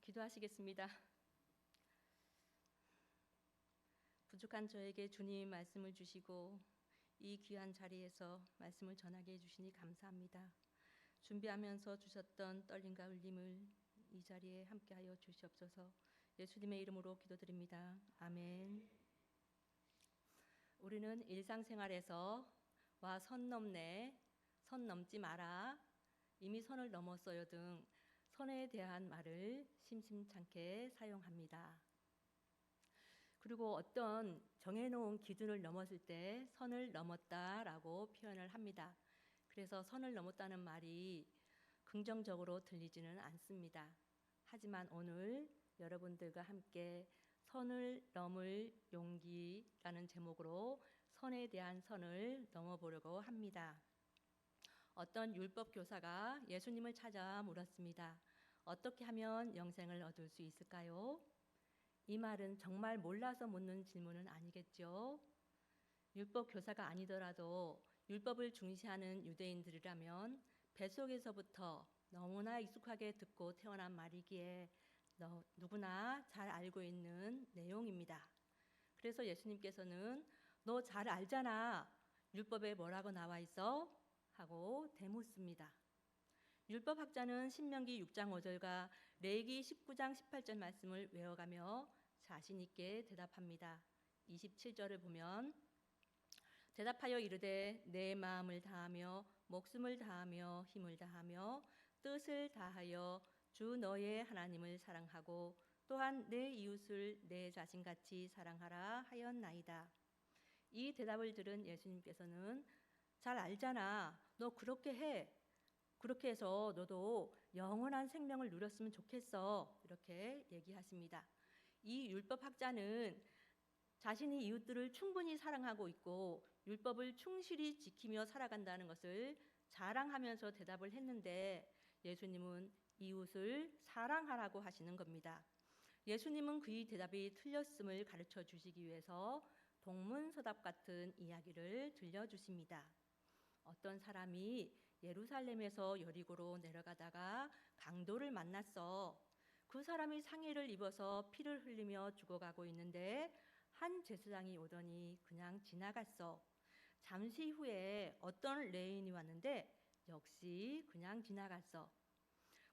기도하시겠습니다. 부족한 저에게 주님 말씀을 주시고 이 귀한 자리에서 말씀을 전하게 해주시니 감사합니다. 준비하면서 주셨던 떨림과 울림을 이 자리에 함께하여 주시옵소서. 예수님의 이름으로 기도드립니다. 아멘. 우리는 일상생활에서 와 선 넘네, 선 넘지 마라, 이미 선을 넘었어요 등 선에 대한 말을 심심찮게 사용합니다. 그리고 어떤 정해놓은 기준을 넘었을 때 선을 넘었다라고 표현을 합니다. 그래서 선을 넘었다는 말이 긍정적으로 들리지는 않습니다. 하지만 오늘 여러분들과 함께 선을 넘을 용기라는 제목으로 선에 대한 선을 넘어보려고 합니다. 어떤 율법 교사가 예수님을 찾아 물었습니다. 어떻게 하면 영생을 얻을 수 있을까요? 이 말은 정말 몰라서 묻는 질문은 아니겠죠. 율법 교사가 아니더라도 율법을 중시하는 유대인들이라면 뱃속에서부터 너무나 익숙하게 듣고 태어난 말이기에 누구나 잘 알고 있는 내용입니다. 그래서 예수님께서는 너 잘 알잖아. 율법에 뭐라고 나와 있어? 하고 대묻습니다. 율법학자는 신명기 6장 5절과 레위기 19장 18절 말씀을 외워가며 자신 있게 대답합니다. 27절을 보면 대답하여 이르되 내 마음을 다하며 목숨을 다하며 힘을 다하며 뜻을 다하여 주 너의 하나님을 사랑하고 또한 내 이웃을 내 자신같이 사랑하라 하였나이다. 이 대답을 들은 예수님께서는 잘 알잖아. 너 그렇게 해. 그렇게 해서 너도 영원한 생명을 누렸으면 좋겠어. 이렇게 얘기하십니다. 이 율법학자는 자신이 이웃들을 충분히 사랑하고 있고 율법을 충실히 지키며 살아간다는 것을 자랑하면서 대답을 했는데 예수님은 이웃을 사랑하라고 하시는 겁니다. 예수님은 그의 대답이 틀렸음을 가르쳐 주시기 위해서 동문서답 같은 이야기를 들려주십니다. 어떤 사람이 예루살렘에서 여리고로 내려가다가 강도를 만났어. 그 사람이 상해를 입어서 피를 흘리며 죽어가고 있는데 한 제사장이 오더니 그냥 지나갔어. 잠시 후에 어떤 레인이 왔는데 역시 그냥 지나갔어.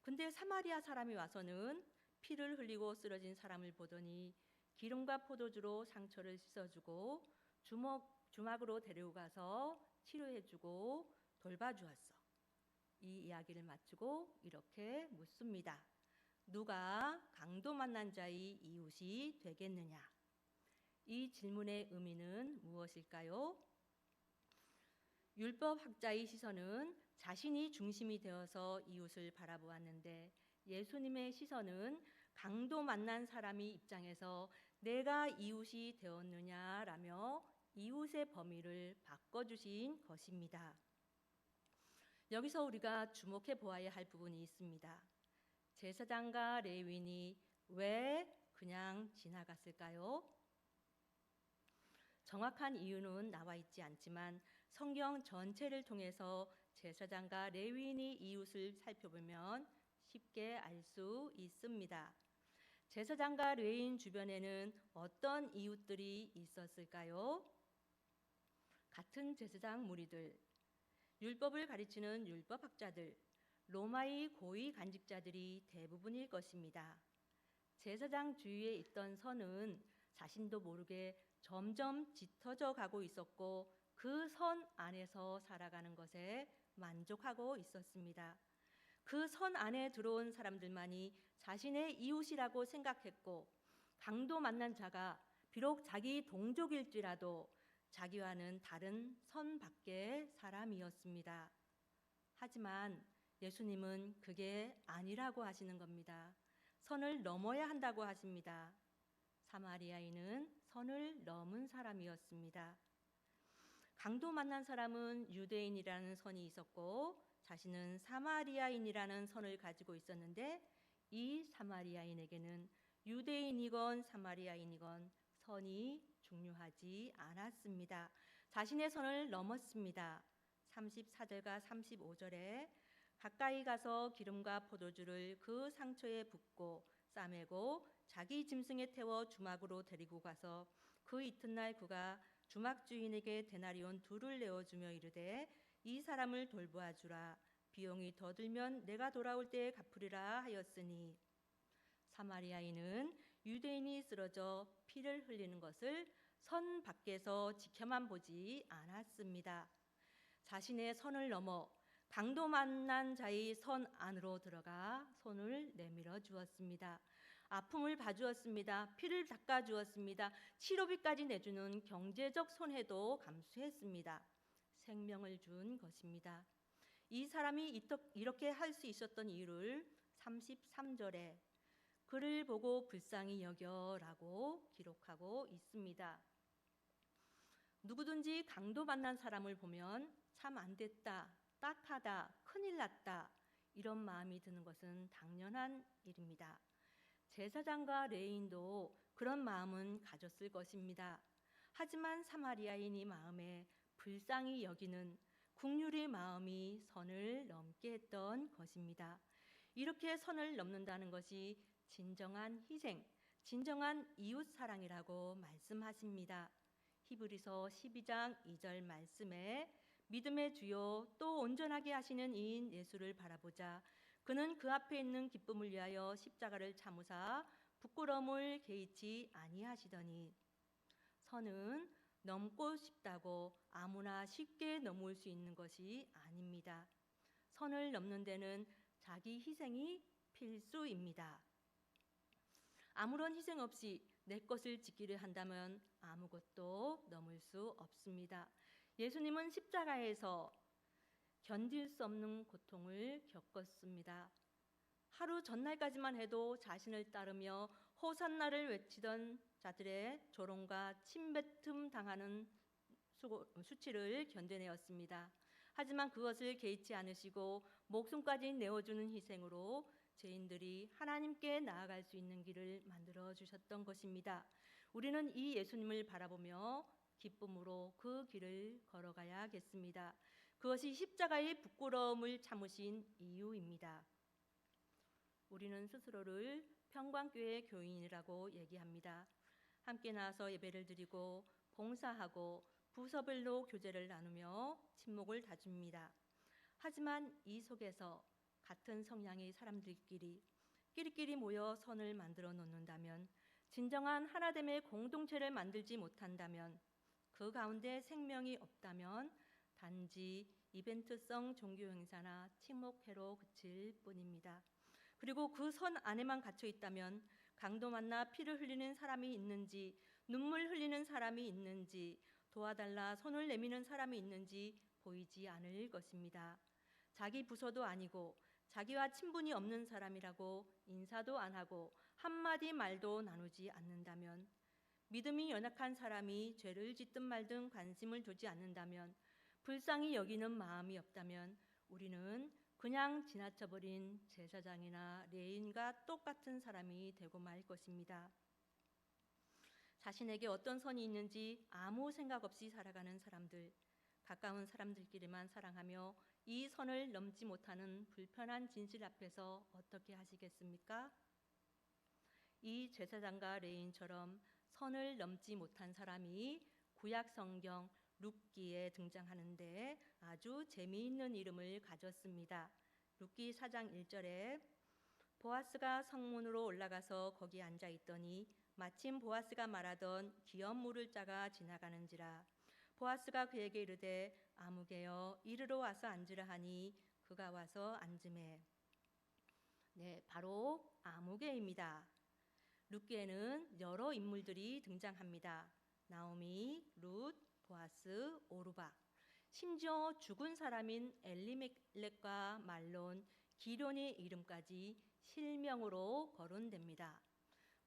근데 사마리아 사람이 와서는 피를 흘리고 쓰러진 사람을 보더니 기름과 포도주로 상처를 씻어주고 주막으로 데리고 가서 치료해주고 돌봐주었어. 이 이야기를 마치고 이렇게 묻습니다. 누가 강도 만난 자의 이웃이 되겠느냐? 이 질문의 의미는 무엇일까요? 율법학자의 시선은 자신이 중심이 되어서 이웃을 바라보았는데 예수님의 시선은 강도 만난 사람의 입장에서 내가 이웃이 되었느냐라며 이웃의 범위를 바꿔주신 것입니다. 여기서 우리가 주목해 보아야 할 부분이 있습니다. 제사장과 레위인이 왜 그냥 지나갔을까요? 정확한 이유는 나와 있지 않지만 성경 전체를 통해서 제사장과 레위인이 이웃을 살펴보면 쉽게 알 수 있습니다. 제사장과 레위인 주변에는 어떤 이웃들이 있었을까요? 같은 제사장 무리들, 율법을 가르치는 율법학자들, 로마의 고위 간직자들이 대부분일 것입니다. 제사장 주위에 있던 선은 자신도 모르게 점점 짙어져 가고 있었고 그 선 안에서 살아가는 것에 만족하고 있었습니다. 그 선 안에 들어온 사람들만이 자신의 이웃이라고 생각했고 강도 만난 자가 비록 자기 동족일지라도 자기와는 다른 선 밖의 사람이었습니다. 하지만 예수님은 그게 아니라고 하시는 겁니다. 선을 넘어야 한다고 하십니다. 사마리아인은 선을 넘은 사람이었습니다. 강도 만난 사람은 유대인이라는 선이 있었고 자신은 사마리아인이라는 선을 가지고 있었는데 이 사마리아인에게는 유대인이건 사마리아인이건 선이 중요하지 않았습니다. 자신의 선을 넘었습니다. 34절과 35절에 가까이 가서 기름과 포도주를 그 상처에 붓고 싸매고 자기 짐승에 태워 주막으로 데리고 가서 그 이튿날 그가 주막 주인에게 데나리온 2를 내어주며 이르되 이 사람을 돌보아 주라. 비용이 더 들면 내가 돌아올 때에 갚으리라 하였으니 사마리아인은 유대인이 쓰러져 피를 흘리는 것을 선 밖에서 지켜만 보지 않았습니다. 자신의 선을 넘어 강도 만난 자의 선 안으로 들어가 손을 내밀어 주었습니다. 아픔을 봐주었습니다. 피를 닦아주었습니다. 치료비까지 내주는 경제적 손해도 감수했습니다. 생명을 준 것입니다. 이 사람이 이렇게 할 수 있었던 이유를 33절에 그를 보고 불쌍히 여겨라고 기록하고 있습니다. 누구든지 강도 만난 사람을 보면 참 안 됐다, 딱하다, 큰일 났다 이런 마음이 드는 것은 당연한 일입니다. 제사장과 레위인도 그런 마음은 가졌을 것입니다. 하지만 사마리아인이 마음에 불쌍히 여기는 긍휼의 마음이 선을 넘게 했던 것입니다. 이렇게 선을 넘는다는 것이 진정한 희생, 진정한 이웃 사랑이라고 말씀하십니다. 히브리서 12장 2절 말씀에 믿음의 주요 또 온전하게 하시는 이인 예수를 바라보자. 그는 그 앞에 있는 기쁨을 위하여 십자가를 참으사 부끄러움을 개의치 아니하시더니. 선은 넘고 싶다고 아무나 쉽게 넘을 수 있는 것이 아닙니다. 선을 넘는 데는 자기 희생이 필수입니다. 아무런 희생 없이 내 것을 지키려 한다면 아무것도 넘을 수 없습니다. 예수님은 십자가에서 견딜 수 없는 고통을 겪었습니다. 하루 전날까지만 해도 자신을 따르며 호산나를 외치던 자들의 조롱과 침뱉음 당하는 수치를 견뎌내었습니다. 하지만 그것을 개의치 않으시고 목숨까지 내어주는 희생으로 죄인들이 하나님께 나아갈 수 있는 길을 만들어 주셨던 것입니다. 우리는 이 예수님을 바라보며 기쁨으로 그 길을 걸어가야겠습니다. 그것이 십자가의 부끄러움을 참으신 이유입니다. 우리는 스스로를 평강교회 교인이라고 얘기합니다. 함께 나와서 예배를 드리고 봉사하고 부서별로 교제를 나누며 친목을 다줍니다. 하지만 이 속에서 같은 성향의 사람들끼리 끼리끼리 모여 선을 만들어 놓는다면, 진정한 하나됨의 공동체를 만들지 못한다면, 그 가운데 생명이 없다면 단지 이벤트성 종교 행사나 친목회로 그칠 뿐입니다. 그리고 그 선 안에만 갇혀 있다면 강도 만나 피를 흘리는 사람이 있는지, 눈물 흘리는 사람이 있는지, 도와달라 손을 내미는 사람이 있는지 보이지 않을 것입니다. 자기 부서도 아니고 자기와 친분이 없는 사람이라고 인사도 안 하고 한마디 말도 나누지 않는다면, 믿음이 연약한 사람이 죄를 짓든 말든 관심을 두지 않는다면, 불쌍히 여기는 마음이 없다면 우리는 그냥 지나쳐버린 제사장이나 레위인과 똑같은 사람이 되고 말 것입니다. 자신에게 어떤 선이 있는지 아무 생각 없이 살아가는 사람들, 가까운 사람들끼리만 사랑하며 이 선을 넘지 못하는 불편한 진실 앞에서 어떻게 하시겠습니까? 이 제사장과 레위인처럼 선을 넘지 못한 사람이 구약 성경 룻기에 등장하는데 아주 재미있는 이름을 가졌습니다. 룻기 4장 1절에 보아스가 성문으로 올라가서 거기 앉아 있더니 마침 보아스가 말하던 기업 물을 자가 지나가는지라. 보아스가 그에게 이르되 아무개여 이르러 와서 앉으라 하니 그가 와서 앉으매. 네, 바로 아무개입니다. 룻기에는 여러 인물들이 등장합니다. 나오미, 룻, 보아스, 오르바, 심지어 죽은 사람인 엘리멜렉과 말론, 기련의 이름까지 실명으로 거론됩니다.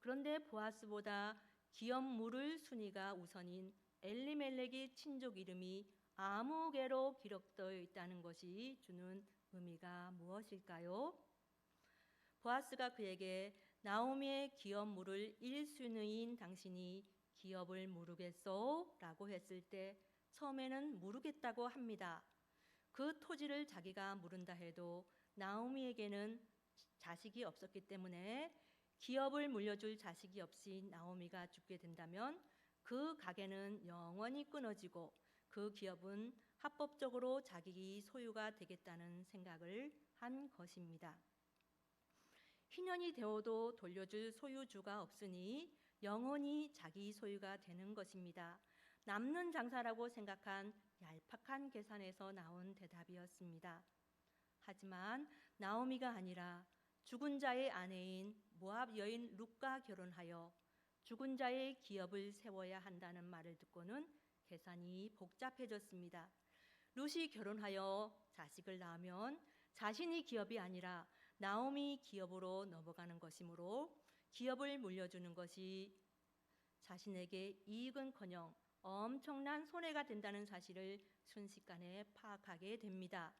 그런데 보아스보다 기업 물을 순위가 우선인 엘리멜렉의 친족 이름이 아무개로 기록되어 있다는 것이 주는 의미가 무엇일까요? 보아스가 그에게 나오미의 기업 물을 1순위인 당신이 기업을 모르겠소? 라고 했을 때 처음에는 모르겠다고 합니다. 그 토지를 자기가 모른다 해도 나오미에게는 자식이 없었기 때문에 기업을 물려줄 자식이 없이 나오미가 죽게 된다면 그 가게는 영원히 끊어지고 그 기업은 합법적으로 자기 소유가 되겠다는 생각을 한 것입니다. 희년이 되어도 돌려줄 소유주가 없으니 영원히 자기 소유가 되는 것입니다. 남는 장사라고 생각한 얄팍한 계산에서 나온 대답이었습니다. 하지만 나오미가 아니라 죽은 자의 아내인 모압 여인 룻과 결혼하여 죽은 자의 기업을 세워야 한다는 말을 듣고는 계산이 복잡해졌습니다. 룻이 결혼하여 자식을 낳으면 자신이 기업이 아니라 나오미 기업으로 넘어가는 것이므로 기업을 물려주는 것이 자신에게 이익은커녕 엄청난 손해가 된다는 사실을 순식간에 파악하게 됩니다.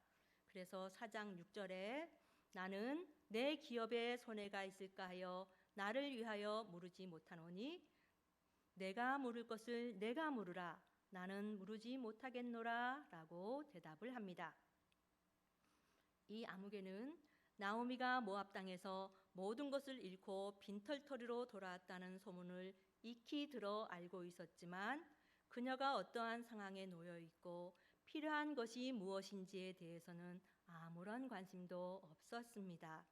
그래서 4장 6절에 나는 내 기업에 손해가 있을까 하여 나를 위하여 물으지 못하노니 내가 물을 것을 내가 물으라 나는 물으지 못하겠노라 라고 대답을 합니다. 이 아무개는 나오미가 모압 땅에서 모든 것을 잃고 빈털터리로 돌아왔다는 소문을 익히 들어 알고 있었지만 그녀가 어떠한 상황에 놓여 있고 필요한 것이 무엇인지에 대해서는 아무런 관심도 없었습니다.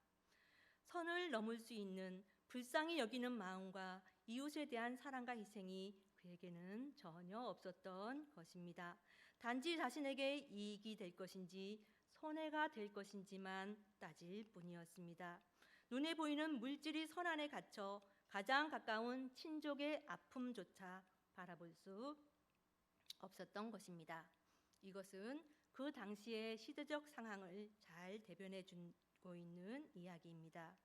선을 넘을 수 있는 불쌍히 여기는 마음과 이웃에 대한 사랑과 희생이 그에게는 전혀 없었던 것입니다. 단지 자신에게 이익이 될 것인지 손해가 될 것인지만 따질 뿐이었습니다. 눈에 보이는 물질이 선안에 갇혀 가장 가까운 친족의 아픔조차 바라볼 수 없었던 것입니다. 이것은 그 당시의 시대적 상황을 잘 대변해 주고 있는 이야기입니다.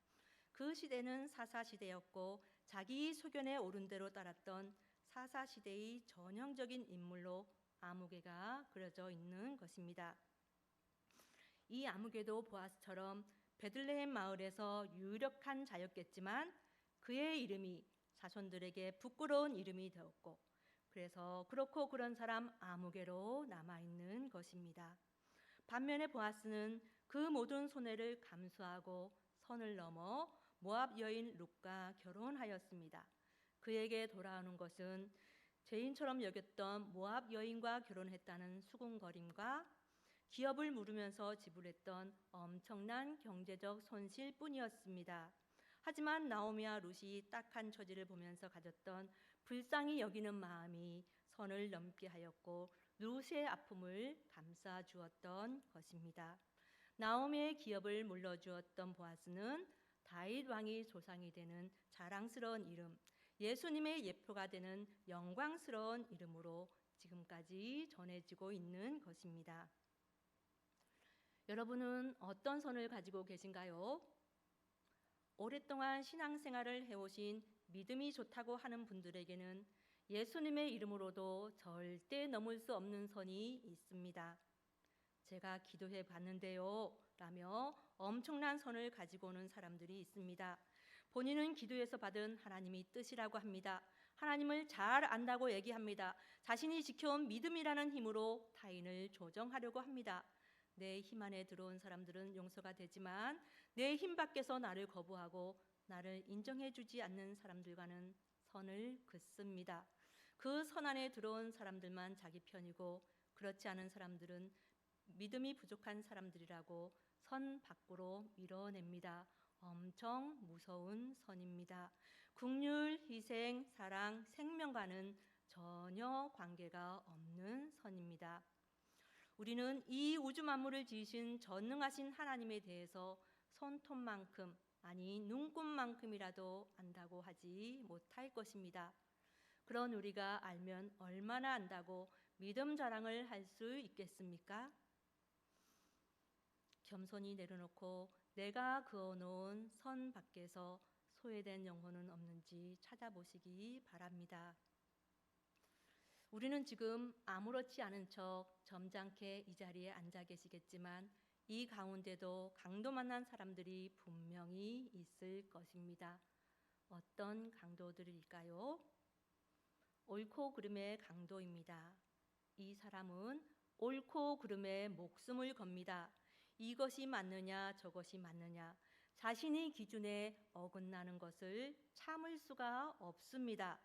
그 시대는 사사시대였고 자기 소견에 옳은 대로 따랐던 사사시대의 전형적인 인물로 아무개가 그려져 있는 것입니다. 이 아무개도 보아스처럼 베들레헴 마을에서 유력한 자였겠지만 그의 이름이 자손들에게 부끄러운 이름이 되었고 그래서 그렇고 그런 사람 아무개로 남아있는 것입니다. 반면에 보아스는 그 모든 손해를 감수하고 선을 넘어 모압 여인 룻과 결혼하였습니다. 그에게 돌아오는 것은 죄인처럼 여겼던 모압 여인과 결혼했다는 수군거림과 기업을 물으면서 지불했던 엄청난 경제적 손실뿐이었습니다. 하지만 나오미와 룻이 딱한 처지를 보면서 가졌던 불쌍히 여기는 마음이 선을 넘게 하였고 룻의 아픔을 감싸 주었던 것입니다. 나오미의 기업을 물려주었던 보아스는 다윗 왕의 조상이 되는 자랑스러운 이름, 예수님의 예표가 되는 영광스러운 이름으로 지금까지 전해지고 있는 것입니다. 여러분은 어떤 선을 가지고 계신가요? 오랫동안 신앙생활을 해오신 믿음이 좋다고 하는 분들에게는 예수님의 이름으로도 절대 넘을 수 없는 선이 있습니다. 제가 기도해 봤는데요 라며 엄청난 선을 가지고 오는 사람들이 있습니다. 본인은 기도해서 받은 하나님의 뜻이라고 합니다. 하나님을 잘 안다고 얘기합니다. 자신이 지켜온 믿음이라는 힘으로 타인을 조정하려고 합니다. 내 힘 안에 들어온 사람들은 용서가 되지만 내 힘 밖에서 나를 거부하고 나를 인정해주지 않는 사람들과는 선을 긋습니다. 그 선 안에 들어온 사람들만 자기 편이고 그렇지 않은 사람들은 믿음이 부족한 사람들이라고 선 밖으로 밀어냅니다. 엄청 무서운 선입니다. 긍휼, 희생, 사랑, 생명과는 전혀 관계가 없는 선입니다. 우리는 이 우주 만물을 지으신 전능하신 하나님에 대해서 손톱만큼 아니 눈곱만큼이라도 안다고 하지 못할 것입니다. 그런 우리가 알면 얼마나 안다고 믿음 자랑을 할 수 있겠습니까? 겸손히 내려놓고 내가 그어놓은 선 밖에서 소외된 영혼은 없는지 찾아보시기 바랍니다. 우리는 지금 아무렇지 않은 척 점잖게 이 자리에 앉아 계시겠지만 이 가운데도 강도 만난 사람들이 분명히 있을 것입니다. 어떤 강도들일까요? 옳고 그름의 강도입니다. 이 사람은 옳고 그름에 목숨을 겁니다. 이것이 맞느냐 저것이 맞느냐 자신의 기준에 어긋나는 것을 참을 수가 없습니다.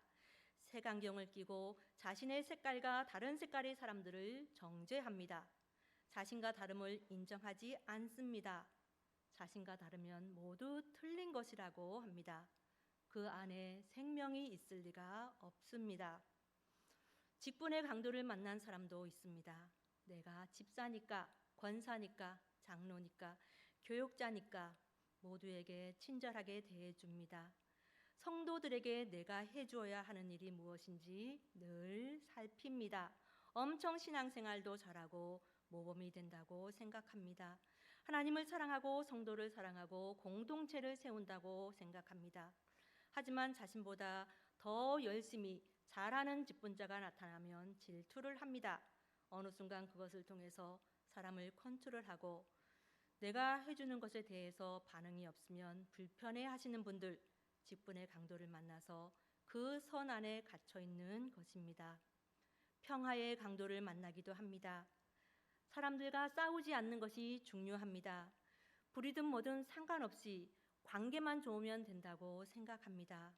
색안경을 끼고 자신의 색깔과 다른 색깔의 사람들을 정죄합니다. 자신과 다름을 인정하지 않습니다. 자신과 다르면 모두 틀린 것이라고 합니다. 그 안에 생명이 있을 리가 없습니다. 직분의 강도를 만난 사람도 있습니다. 내가 집사니까, 권사니까, 장로니까, 교육자니까 모두에게 친절하게 대해줍니다. 성도들에게 내가 해주어야 하는 일이 무엇인지 늘 살핍니다. 엄청 신앙생활도 잘하고 모범이 된다고 생각합니다. 하나님을 사랑하고 성도를 사랑하고 공동체를 세운다고 생각합니다. 하지만 자신보다 더 열심히 잘하는 직분자가 나타나면 질투를 합니다. 어느 순간 그것을 통해서 사람을 컨트롤하고 내가 해주는 것에 대해서 반응이 없으면 불편해하시는 분들, 직분의 강도를 만나서 그 선 안에 갇혀 있는 것입니다. 평화의 강도를 만나기도 합니다. 사람들과 싸우지 않는 것이 중요합니다. 불이든 뭐든 상관없이 관계만 좋으면 된다고 생각합니다.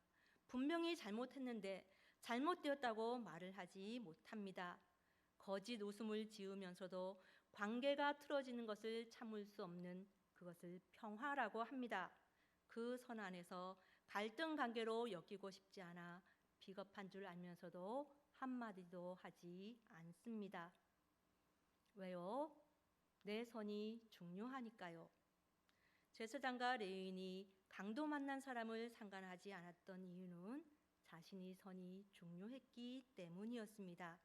분명히 잘못했는데 잘못되었다고 말을 하지 못합니다. 거짓 웃음을 지으면서도 관계가 틀어지는 것을 참을 수 없는 그것을 평화라고 합니다. 그 선 안에서 갈등 관계로 엮이고 싶지 않아 비겁한 줄 알면서도 한마디도 하지 않습니다. 왜요? 내 선이 중요하니까요. 제사장과 레위인이 강도 만난 사람을 상관하지 않았던 이유는 자신의 선이 중요했기 때문이었습니다.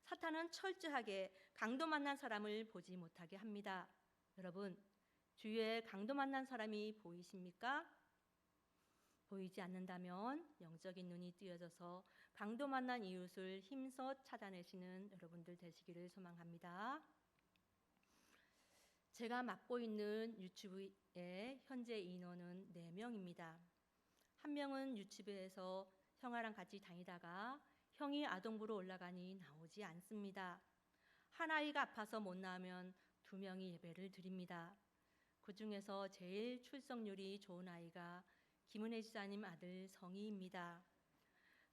사탄은 철저하게 강도 만난 사람을 보지 못하게 합니다. 여러분, 주위에 강도 만난 사람이 보이십니까? 보이지 않는다면 영적인 눈이 뜨여져서 강도 만난 이웃을 힘써 찾아내시는 여러분들 되시기를 소망합니다. 제가 맡고 있는 유치부의 현재 인원은 4명입니다. 한 명은 유치부에서 형아랑 같이 다니다가 형이 아동부로 올라가니 나오지 않습니다. 한 아이가 아파서 못 나오면 2명이 예배를 드립니다. 그 중에서 제일 출석률이 좋은 아이가 김은혜 지사님 아들 성희입니다.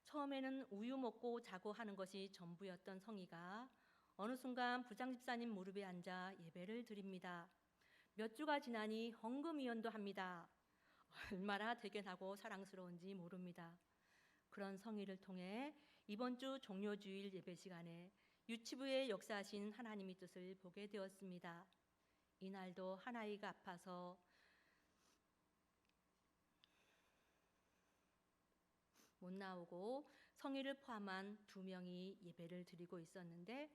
처음에는 우유 먹고 자고 하는 것이 전부였던 성희가 어느 순간 부장집사님 무릎에 앉아 예배를 드립니다. 몇 주가 지나니 헌금위원도 합니다. 얼마나 대견하고 사랑스러운지 모릅니다. 그런 성희를 통해 이번 주 종료주일 예배 시간에 유치부에 역사하신 하나님의 뜻을 보게 되었습니다. 이날도 한 아이가 아파서 못 나오고 성희를 포함한 2명이 예배를 드리고 있었는데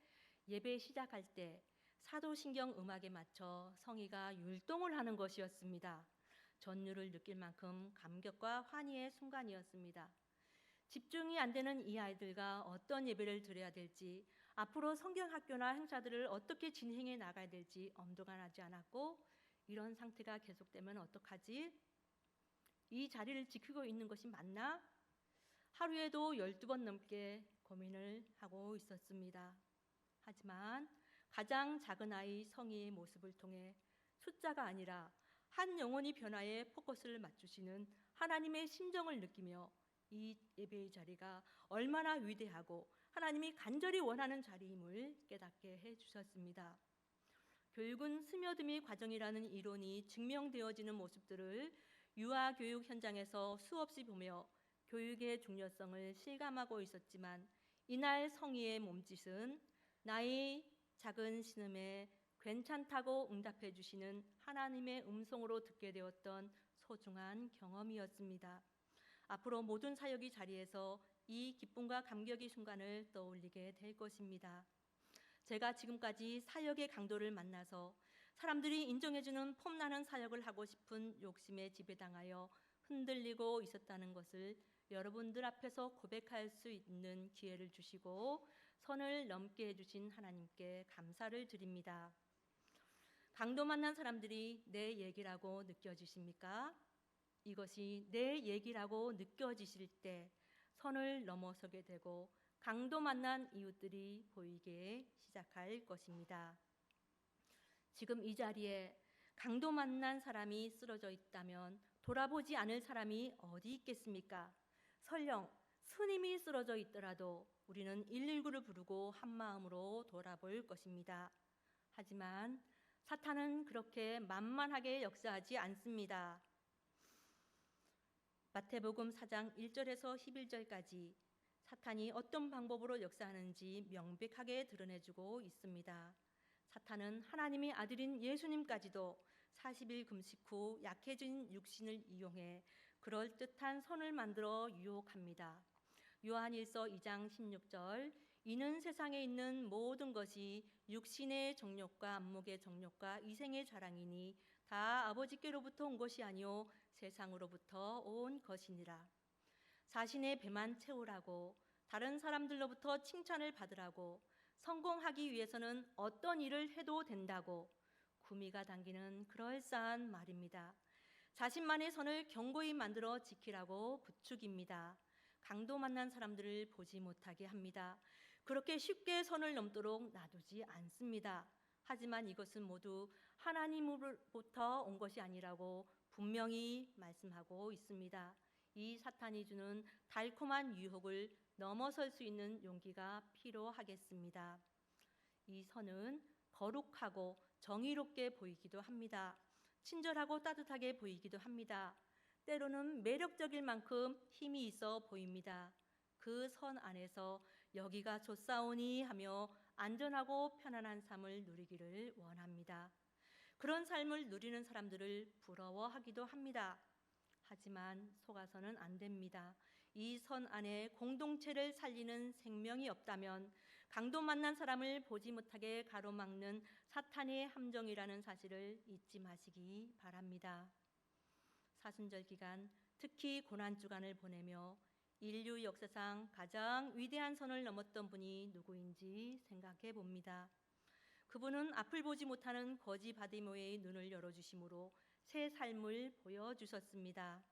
예배 시작할 때 사도신경 음악에 맞춰 성희가 율동을 하는 것이었습니다. 전율을 느낄 만큼 감격과 환희의 순간이었습니다. 집중이 안 되는 이 아이들과 어떤 예배를 드려야 될지, 앞으로 성경학교나 행사들을 어떻게 진행해 나가야 될지 엄두가 나지 않았고, 이런 상태가 계속되면 어떡하지? 이 자리를 지키고 있는 것이 맞나? 하루에도 12번 넘게 고민을 하고 있었습니다. 하지만 가장 작은 아이 성희의 모습을 통해 숫자가 아니라 한 영혼이 변화에 포커스를 맞추시는 하나님의 심정을 느끼며 이 예배의 자리가 얼마나 위대하고 하나님이 간절히 원하는 자리임을 깨닫게 해주셨습니다. 교육은 스며듦의 과정이라는 이론이 증명되어지는 모습들을 유아교육 현장에서 수없이 보며 교육의 중요성을 실감하고 있었지만 이날 성희의 몸짓은 나의 작은 신음에 괜찮다고 응답해 주시는 하나님의 음성으로 듣게 되었던 소중한 경험이었습니다. 앞으로 모든 사역의 자리에서 이 기쁨과 감격의 순간을 떠올리게 될 것입니다. 제가 지금까지 사역의 강도를 만나서 사람들이 인정해주는 폼나는 사역을 하고 싶은 욕심에 지배당하여 흔들리고 있었다는 것을 여러분들 앞에서 고백할 수 있는 기회를 주시고 선을 넘게 해주신 하나님께 감사를 드립니다. 강도 만난 사람들이 내 얘기라고 느껴지십니까? 이것이 내 얘기라고 느껴지실 때 선을 넘어서게 되고 강도 만난 이웃들이 보이게 시작할 것입니다. 지금 이 자리에 강도 만난 사람이 쓰러져 있다면 돌아보지 않을 사람이 어디 있겠습니까? 설령 스님이 쓰러져 있더라도 우리는 119를 부르고 한 마음으로 돌아볼 것입니다. 하지만 사탄은 그렇게 만만하게 역사하지 않습니다. 마태복음 4장 1절에서 11절까지 사탄이 어떤 방법으로 역사하는지 명백하게 드러내주고 있습니다. 사탄은 하나님의 아들인 예수님까지도 40일 금식 후 약해진 육신을 이용해 그럴듯한 선을 만들어 유혹합니다. 요한일서 2장 16절 이는 세상에 있는 모든 것이 육신의 정욕과 안목의 정욕과 이생의 자랑이니 다 아버지께로부터 온 것이 아니요 세상으로부터 온 것이니라. 자신의 배만 채우라고 다른 사람들로부터 칭찬을 받으라고 성공하기 위해서는 어떤 일을 해도 된다고 구미가 당기는 그럴싸한 말입니다. 자신만의 선을 견고히 만들어 지키라고 부추깁니다. 강도 만난 사람들을 보지 못하게 합니다. 그렇게 쉽게 선을 넘도록 놔두지 않습니다. 하지만 이것은 모두 하나님으로부터 온 것이 아니라고 분명히 말씀하고 있습니다. 이 사탄이 주는 달콤한 유혹을 넘어설 수 있는 용기가 필요하겠습니다. 이 선은 거룩하고 정의롭게 보이기도 합니다. 친절하고 따뜻하게 보이기도 합니다. 때로는 매력적일 만큼 힘이 있어 보입니다. 그 선 안에서 여기가 좋사오니 하며 안전하고 편안한 삶을 누리기를 원합니다. 그런 삶을 누리는 사람들을 부러워하기도 합니다. 하지만 속아서는 안 됩니다. 이 선 안에 공동체를 살리는 생명이 없다면 강도 만난 사람을 보지 못하게 가로막는 사탄의 함정이라는 사실을 잊지 마시기 바랍니다. 사순절 기간, 특히 고난주간을 보내며 인류 역사상 가장 위대한 선을 넘었던 분이 누구인지 생각해 봅니다. 그분은 앞을 보지 못하는 거지 바디모의 눈을 열어주심으로 새 삶을 보여주셨습니다.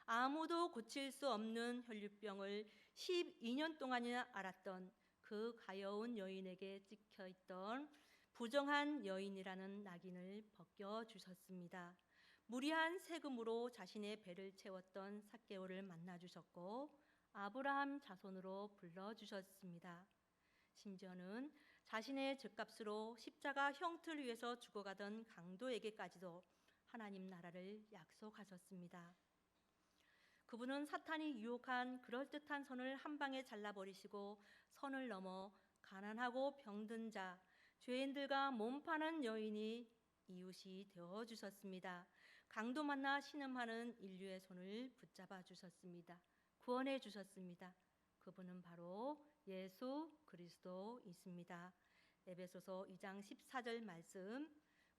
아무도 고칠 수 없는 혈류병을 12년 동안이나 앓았던 그 가여운 여인에게 찍혀있던 부정한 여인이라는 낙인을 벗겨주셨습니다. 무리한 세금으로 자신의 배를 채웠던 삭개오를 만나주셨고 아브라함 자손으로 불러주셨습니다. 심지어는 자신의 죗값으로 십자가 형틀 위에서 죽어가던 강도에게까지도 하나님 나라를 약속하셨습니다. 그분은 사탄이 유혹한 그럴듯한 선을 한 방에 잘라버리시고 선을 넘어 가난하고 병든 자, 죄인들과 몸파는 여인이 이웃이 되어주셨습니다. 강도 만나 신음하는 인류의 손을 붙잡아 주셨습니다. 구원해 주셨습니다. 그분은 바로 예수 그리스도이십니다. 에베소서 2장 14절 말씀,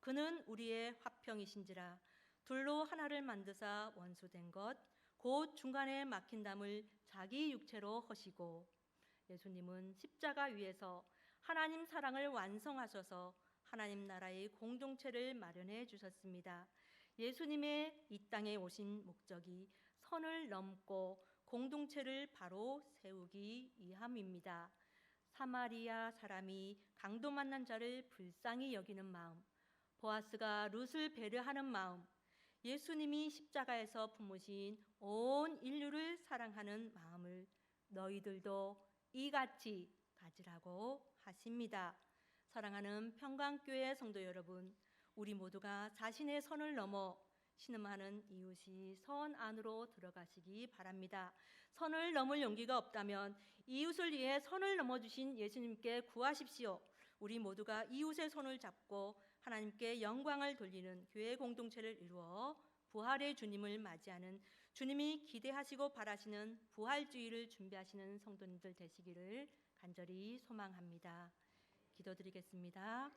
그는 우리의 화평이신지라 둘로 하나를 만드사 원수된 것 곧 중간에 막힌 담을 자기 육체로 허시고, 예수님은 십자가 위에서 하나님 사랑을 완성하셔서 하나님 나라의 공동체를 마련해 주셨습니다. 예수님의 이 땅에 오신 목적이 선을 넘고 공동체를 바로 세우기 위함입니다. 사마리아 사람이 강도 만난 자를 불쌍히 여기는 마음, 보아스가 룻을 배려하는 마음, 예수님이 십자가에서 품으신 온 인류를 사랑하는 마음을 너희들도 이같이 가지라고 하십니다. 사랑하는 평강교회 성도 여러분, 우리 모두가 자신의 선을 넘어 신음하는 이웃이 선 안으로 들어가시기 바랍니다. 선을 넘을 용기가 없다면 이웃을 위해 선을 넘어주신 예수님께 구하십시오. 우리 모두가 이웃의 손을 잡고 하나님께 영광을 돌리는 교회 공동체를 이루어 부활의 주님을 맞이하는, 주님이 기대하시고 바라시는 부활주의를 준비하시는 성도님들 되시기를 간절히 소망합니다. 기도드리겠습니다.